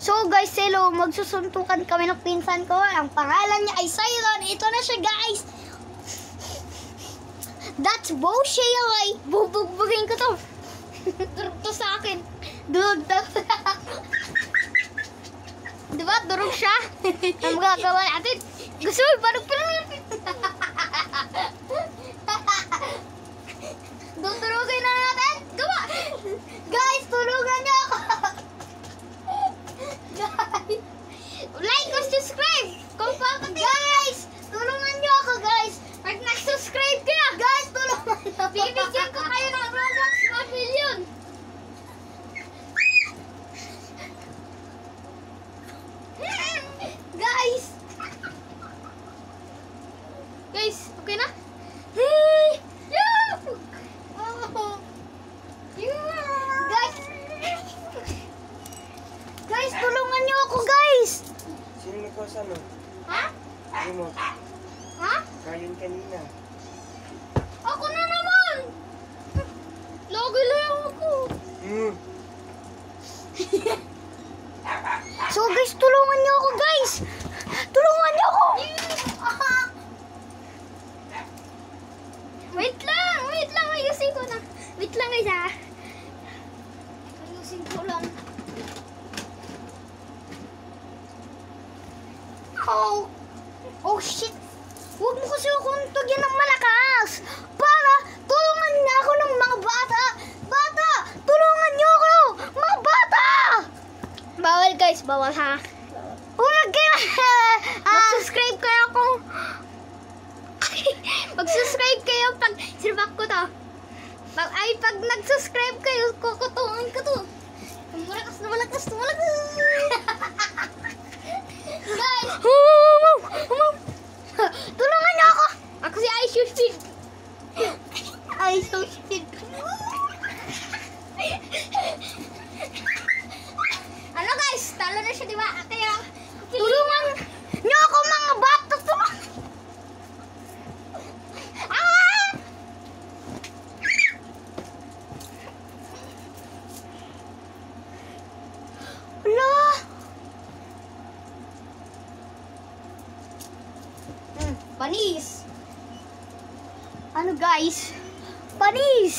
So guys, hello, magsusuntukan kami ng pinsan ko. Ang pangalan niya ay Siron. Ito na siya guys. That's bullshit. Bubugbugin ko to. Durog to sa akin. Durog to. Diba? Durog siya. Ang magagawa natin. Gusto mo, parang natin. Durugin na natin. Gawa. Guys, tulungan niyo ako. Guys. Like or subscribe. Kung guys, tulungan niyo ako guys. Pag nag-subscribe ka, guys, tulungan niyo. Bibigyan ko kayo ng Roblox 1 million. Guys. Guys, okay na? Guys. Guys, tulungan niyo ako, guys. Sino nagkausa mo? Ha? Sino mo? Ha? Kayon kanina. Ako na naman. Lagi lang ako. So guys, tulungan niyo ako, guys. Tulungan niyo ako. Wait lang. Ayusin ko na. Wait lang guys ha. Ayusin ko lang. Oh shit. Huwag mo kasi akong tugyan ng malakas. Para tulungan niya ako ng mga bata. Bata, tulungan niyo ako. Mga bata. Bawal guys, bawal ha. Huwag kayo. Mag-subscribe kayo kung... Mag-subscribe kayo pag sirbak ko to. Pag nag-subscribe kayo, kukutuan ko to. Malakas. Guys! Tulungan niyo ako! Ako si Aishushin. Ano guys? Talo na siya, di ba? Kaya, tulungan niyo ako mga bata! Panis. Ano guys? Panis.